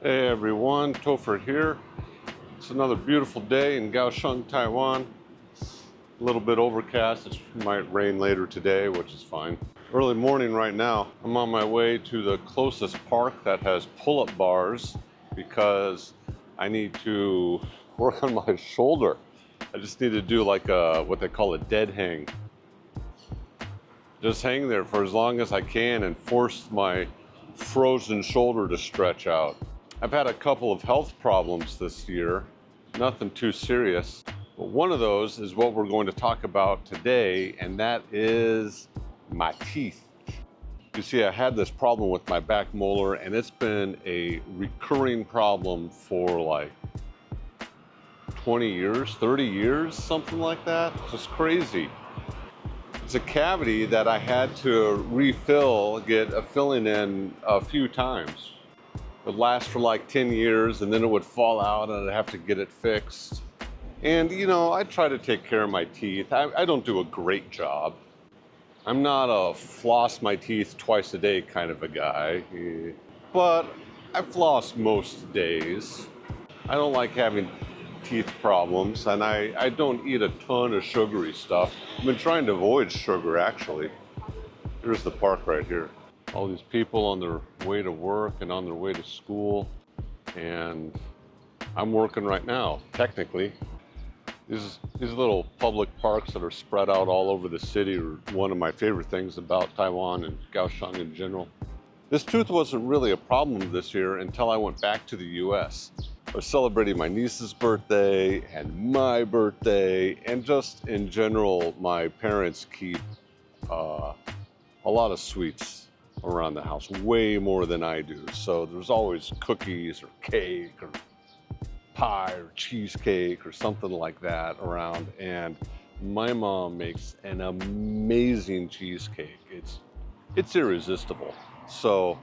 Hey everyone, Topher here. It's another beautiful day in Kaohsiung, Taiwan. A little bit overcast. It might rain later today, which is fine. Early morning right now. I'm on my way to the closest park that has pull-up bars because I need to work on my shoulder. I just need to do like what they call a dead hang. Just hang there for as long as I can and force my frozen shoulder to stretch out. I've had a couple of health problems this year, nothing too serious. But one of those is what we're going to talk about today, and that is my teeth. You see, I had this problem with my back molar, and it's been a recurring problem for like 20 years, 30 years, something like that. It's just crazy. It's a cavity that I had to refill, get a filling in a few times. It would last for like 10 years and then it would fall out and I'd have to get it fixed. And you know, I try to take care of my teeth. I don't do a great job. I'm not a floss my teeth twice a day kind of a guy, but I floss most days. I don't like having teeth problems, and I don't eat a ton of sugary stuff. I've been trying to avoid sugar, actually. Here's the park right here. All these people on their way to work and on their way to school, and I'm working right now, technically. These little public parks that are spread out all over the city are one of my favorite things about Taiwan and Kaohsiung in general. This tooth wasn't really a problem this year until I went back to the US. I was celebrating my niece's birthday and my birthday, and just in general, my parents keep a lot of sweets around the house, way more than I do. So there's always cookies or cake or pie or cheesecake or something like that around. And my mom makes an amazing cheesecake. It's irresistible. So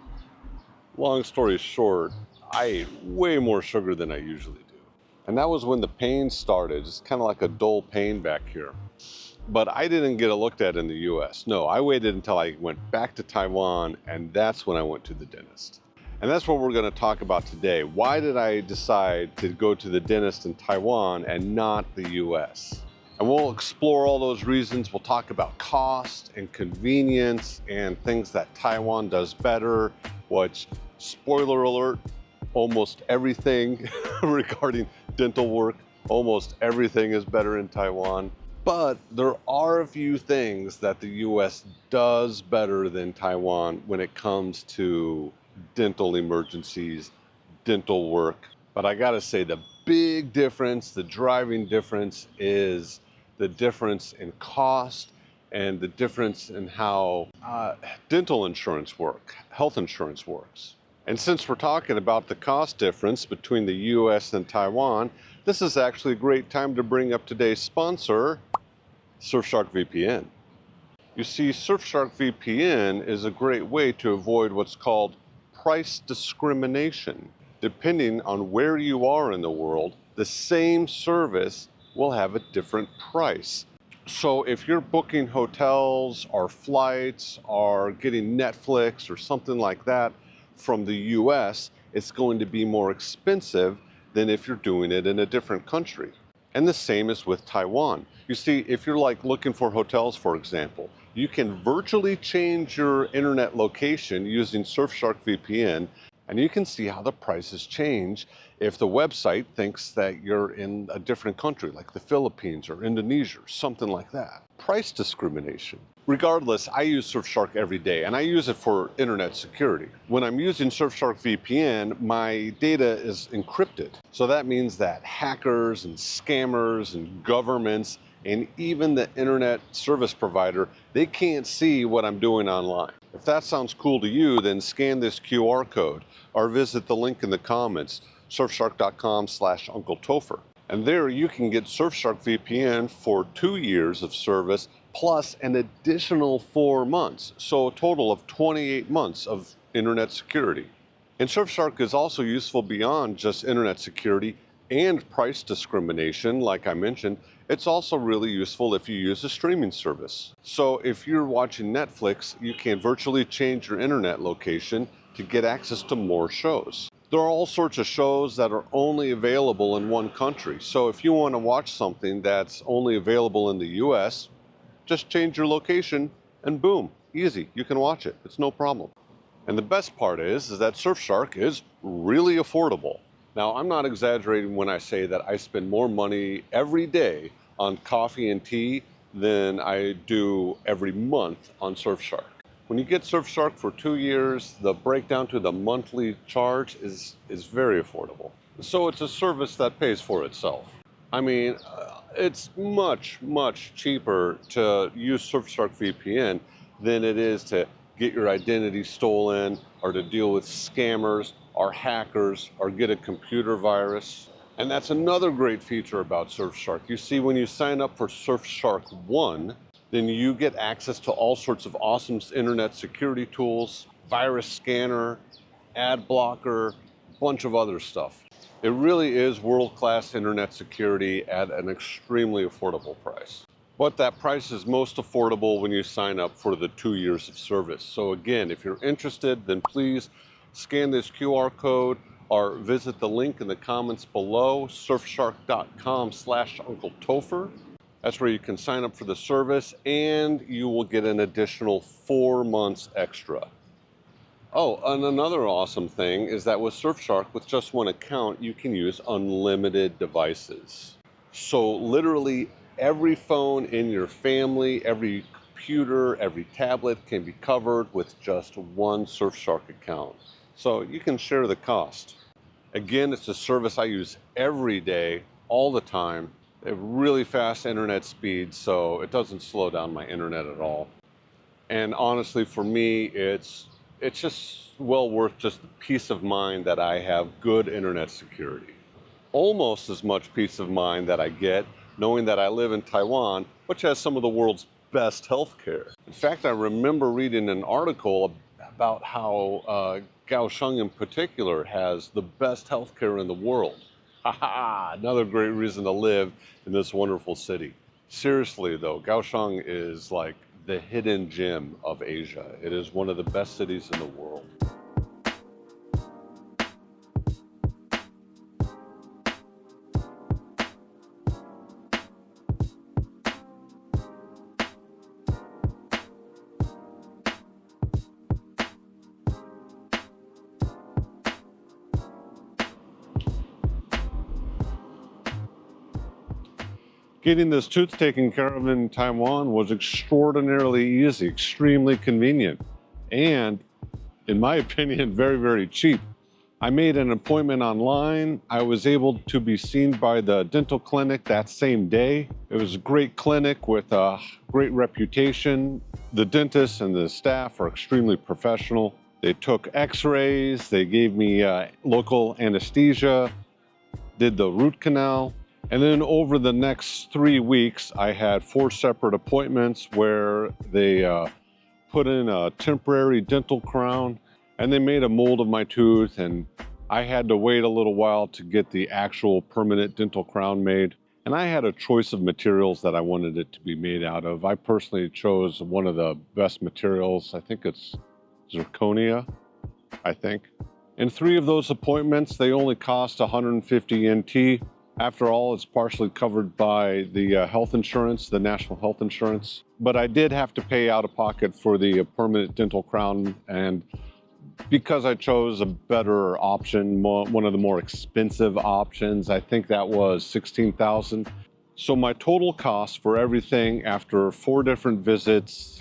long story short, I ate way more sugar than I usually do. And that was when the pain started. It's kind of like a dull pain back here. But I didn't get it looked at in the US. No, I waited until I went back to Taiwan, and that's when I went to the dentist. And that's what we're going to talk about today. Why did I decide to go to the dentist in Taiwan and not the US? And we'll explore all those reasons. We'll talk about cost and convenience and things that Taiwan does better, which, spoiler alert, almost everything regarding dental work, almost everything is better in Taiwan. But there are a few things that the US does better than Taiwan when it comes to dental emergencies, dental work. But I gotta say, the big difference, the driving difference, is the difference in cost and the difference in how dental insurance works, health insurance works. And since we're talking about the cost difference between the US and Taiwan, this is actually a great time to bring up today's sponsor, Surfshark VPN. You see, Surfshark VPN is a great way to avoid what's called price discrimination. Depending on where you are in the world, the same service will have a different price. So if you're booking hotels or flights or getting Netflix or something like that from the US, it's going to be more expensive than if you're doing it in a different country. And the same is with Taiwan. You see, if you're like looking for hotels, for example, you can virtually change your internet location using Surfshark VPN, and you can see how the prices change if the website thinks that you're in a different country, like the Philippines or Indonesia or something like that. Price discrimination. Regardless, I use Surfshark every day, and I use it for internet security. When I'm using Surfshark VPN, my data is encrypted. So that means that hackers and scammers and governments and even the internet service provider, they can't see what I'm doing online. If that sounds cool to you, then scan this QR code or visit the link in the comments, surfshark.com/uncletopher. And there you can get Surfshark VPN for 2 years of service plus an additional 4 months. So a total of 28 months of internet security. And Surfshark is also useful beyond just internet security and price discrimination, like I mentioned. It's also really useful if you use a streaming service. So if you're watching Netflix, you can virtually change your internet location to get access to more shows. There are all sorts of shows that are only available in one country. So if you want to watch something that's only available in the US, just change your location and boom, easy, you can watch it. It's no problem. And the best part is that Surfshark is really affordable. Now, I'm not exaggerating when I say that I spend more money every day on coffee and tea than I do every month on Surfshark. When you get Surfshark for 2 years, the breakdown to the monthly charge is very affordable. So it's a service that pays for itself. I mean, it's much, much cheaper to use Surfshark VPN than it is to get your identity stolen or to deal with scammers or hackers or get a computer virus. And that's another great feature about Surfshark. You see, when you sign up for Surfshark 1, then you get access to all sorts of awesome internet security tools, virus scanner, ad blocker, a bunch of other stuff. It really is world-class internet security at an extremely affordable price. But that price is most affordable when you sign up for the 2 years of service. So again, if you're interested, then please scan this QR code or visit the link in the comments below, surfshark.com/UncleTopher. That's where you can sign up for the service and you will get an additional 4 months extra. Oh, and another awesome thing is that with Surfshark, with just one account, you can use unlimited devices. So literally every phone in your family, every computer, every tablet can be covered with just one Surfshark account. So you can share the cost. Again, it's a service I use every day, all the time. They have really fast internet speed, so it doesn't slow down my internet at all. And honestly, for me, it's just well worth just the peace of mind that I have good internet security. Almost as much peace of mind that I get knowing that I live in Taiwan, which has some of the world's best healthcare. In fact, I remember reading an article about how Kaohsiung in particular has the best healthcare in the world. Another great reason to live in this wonderful city. Seriously though, Kaohsiung is like the hidden gem of Asia. It is one of the best cities in the world. Getting this tooth taken care of in Taiwan was extraordinarily easy, extremely convenient, and in my opinion, very, very cheap. I made an appointment online. I was able to be seen by the dental clinic that same day. It was a great clinic with a great reputation. The dentists and the staff are extremely professional. They took x-rays, they gave me local anesthesia, did the root canal. And then over the next 3 weeks, I had 4 separate appointments where they put in a temporary dental crown and they made a mold of my tooth, and I had to wait a little while to get the actual permanent dental crown made. And I had a choice of materials that I wanted it to be made out of. I personally chose one of the best materials. I think it's zirconia, I think. And 3 of those appointments, they only cost 150 NT. After all, it's partially covered by the health insurance, the national health insurance. But I did have to pay out of pocket for the permanent dental crown, and because I chose a better option, one of the more expensive options, I think that was 16,000. So my total cost for everything after 4 different visits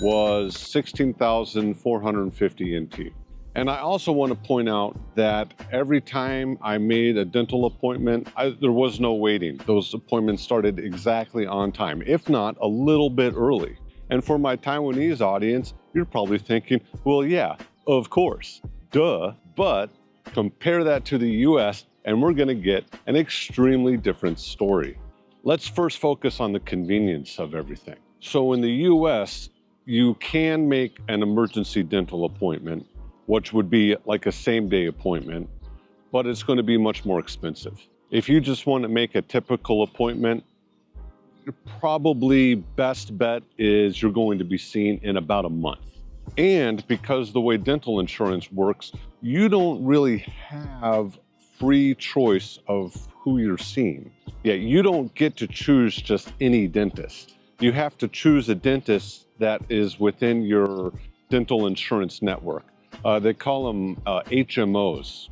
was 16,450 NT. And I also want to point out that every time I made a dental appointment, there was no waiting. Those appointments started exactly on time, if not a little bit early. And for my Taiwanese audience, you're probably thinking, well, yeah, of course, duh. But compare that to the US and we're going to get an extremely different story. Let's first focus on the convenience of everything. So in the US, you can make an emergency dental appointment, which would be like a same-day appointment, but it's going to be much more expensive. If you just want to make a typical appointment, your probably best bet is you're going to be seen in about a month. And because the way dental insurance works, you don't really have free choice of who you're seeing. Yeah, you don't get to choose just any dentist. You have to choose a dentist that is within your dental insurance network. They call them HMOs.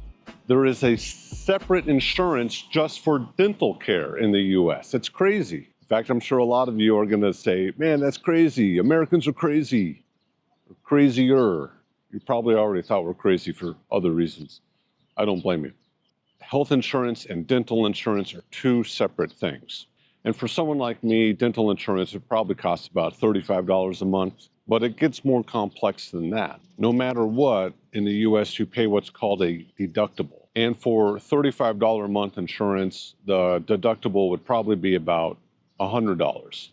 There is a separate insurance just for dental care in the US. It's crazy. In fact, I'm sure a lot of you are going to say, man, that's crazy. Americans are crazy. Or crazier. You probably already thought we're crazy for other reasons. I don't blame you. Health insurance and dental insurance are two separate things. And for someone like me, dental insurance would probably cost about $35 a month, but it gets more complex than that. No matter what, in the US, you pay what's called a deductible. And for $35 a month insurance, the deductible would probably be about $100.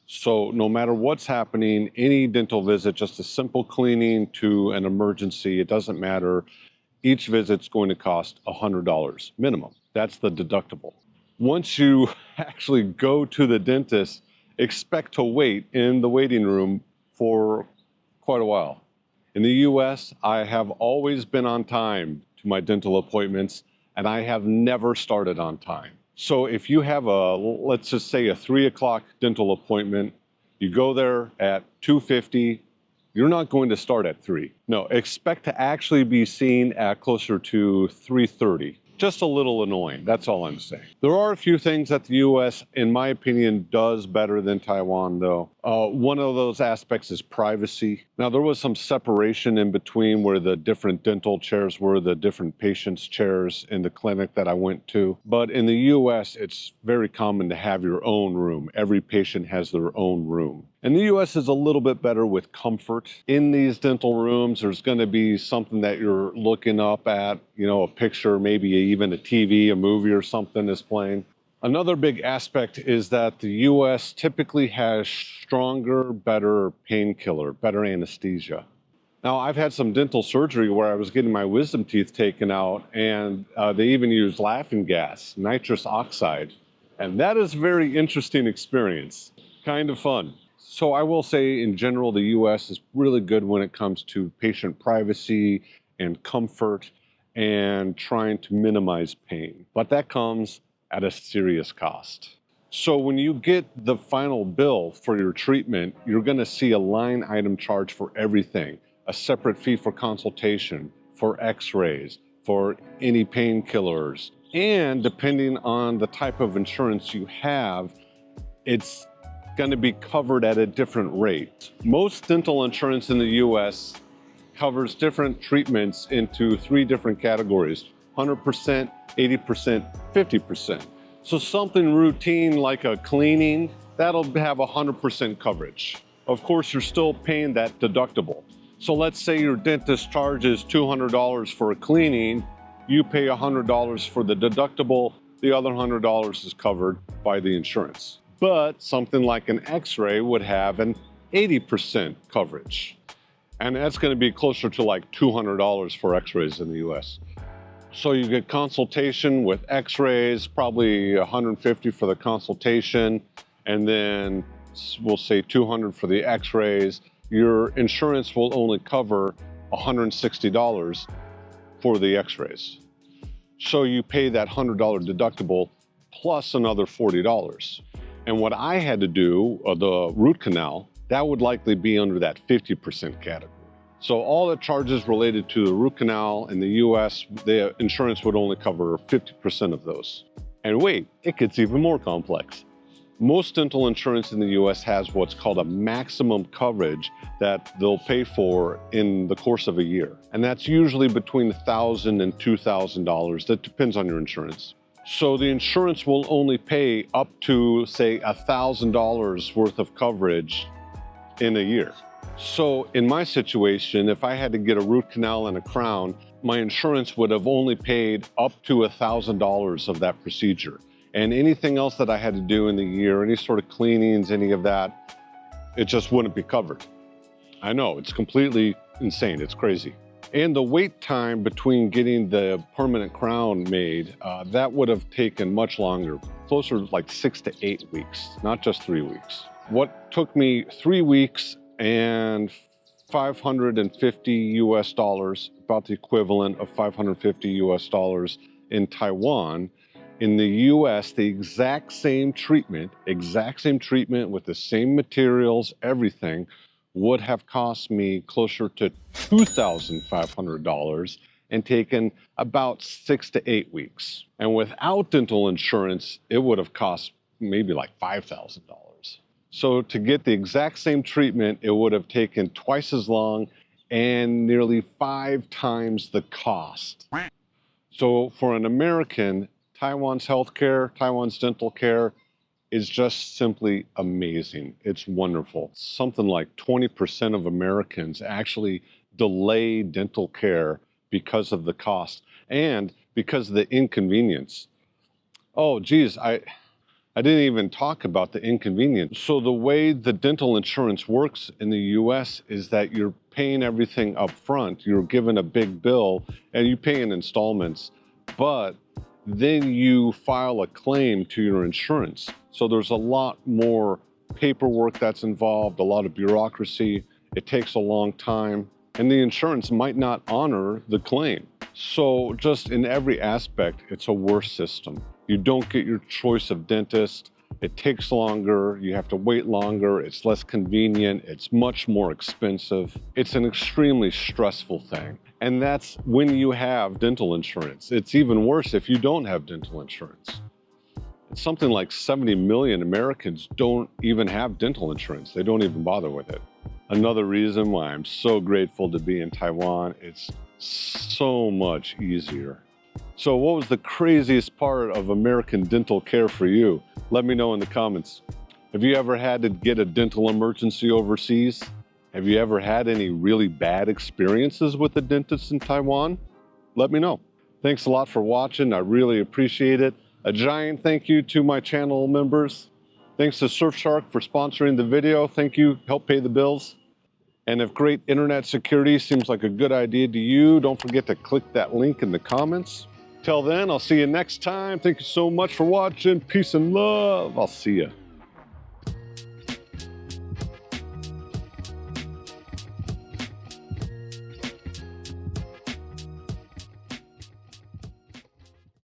So no matter what's happening, any dental visit, just a simple cleaning to an emergency, it doesn't matter. Each visit's going to cost $100 minimum. That's the deductible. Once you actually go to the dentist, expect to wait in the waiting room for quite a while. In the US, I have always been on time to my dental appointments, and I have never started on time. So if you have let's just say a 3 o'clock dental appointment, you go there at 2:50, you're not going to start at 3. No, expect to actually be seen at closer to 3:30. Just a little annoying, that's all I'm saying. There are a few things that the US, in my opinion, does better than Taiwan, though. One of those aspects is privacy. Now, there was some separation in between where the different dental chairs were, the different patients' chairs in the clinic that I went to. But in the US, it's very common to have your own room. Every patient has their own room. And the US is a little bit better with comfort. In these dental rooms, there's going to be something that you're looking up at, a picture, maybe even a TV, a movie or something is playing. Another big aspect is that the US typically has stronger, better painkiller, better anesthesia. Now, I've had some dental surgery where I was getting my wisdom teeth taken out, and they even used laughing gas, nitrous oxide. And that is a very interesting experience, kind of fun. So I will say, in general, the US is really good when it comes to patient privacy and comfort and trying to minimize pain. But that comes at a serious cost. So when you get the final bill for your treatment, you're going to see a line item charge for everything, a separate fee for consultation, for x-rays, for any painkillers. And depending on the type of insurance you have, it's going to be covered at a different rate. Most dental insurance in the US covers different treatments into 3 different categories: 100%, 80%, 50%. So something routine like a cleaning, that'll have 100% coverage. Of course, you're still paying that deductible. So let's say your dentist charges $200 for a cleaning, you pay $100 for the deductible, the other $100 is covered by the insurance. But something like an x-ray would have an 80% coverage. And that's going to be closer to like $200 for x-rays in the US. So you get consultation with x-rays, probably $150 for the consultation, and then we'll say $200 for the x-rays. Your insurance will only cover $160 for the x-rays. So you pay that $100 deductible plus another $40. And what I had to do, the root canal, that would likely be under that 50% category. So all the charges related to the root canal in the US, the insurance would only cover 50% of those. And wait, it gets even more complex. Most dental insurance in the US has what's called a maximum coverage that they'll pay for in the course of a year. And that's usually between $1,000 and $2,000. That depends on your insurance. So the insurance will only pay up to, say, $1,000 worth of coverage in a year. So in my situation, if I had to get a root canal and a crown, my insurance would have only paid up to $1,000 of that procedure. And anything else that I had to do in the year, any sort of cleanings, any of that, it just wouldn't be covered. I know, it's completely insane, it's crazy. And the wait time between getting the permanent crown made, that would have taken much longer, closer to like 6 to 8 weeks, not just 3 weeks. What took me 3 weeks and 550 US dollars, about the equivalent of 550 US dollars in Taiwan. In the US, the exact same treatment with the same materials, everything, would have cost me closer to $2,500 and taken about 6 to 8 weeks. And without dental insurance, it would have cost maybe like $5,000. So to get the exact same treatment, it would have taken twice as long and nearly 5 times the cost. So for an American, Taiwan's healthcare, Taiwan's dental care is just simply amazing. It's wonderful. Something like 20% of Americans actually delay dental care because of the cost and because of the inconvenience. Oh, geez, I didn't even talk about the inconvenience. So the way the dental insurance works in the US is that you're paying everything up front. You're given a big bill and you pay in installments, but then you file a claim to your insurance. So there's a lot more paperwork that's involved, a lot of bureaucracy. It takes a long time, and the insurance might not honor the claim. So just in every aspect, it's a worse system. You don't get your choice of dentist. It takes longer, you have to wait longer, it's less convenient, it's much more expensive. It's an extremely stressful thing. And that's when you have dental insurance. It's even worse if you don't have dental insurance. Something like 70 million Americans don't even have dental insurance. They don't even bother with it. Another reason why I'm so grateful to be in Taiwan, it's so much easier. So what was the craziest part of American dental care for you? Let me know in the comments. Have you ever had to get a dental emergency overseas? Have you ever had any really bad experiences with a dentist in Taiwan? Let me know. Thanks a lot for watching. I really appreciate it. A giant thank you to my channel members. Thanks to Surfshark for sponsoring the video. Thank you. Help pay the bills. And if great internet security seems like a good idea to you, don't forget to click that link in the comments. Till then, I'll see you next time. Thank you so much for watching. Peace and love. I'll see you.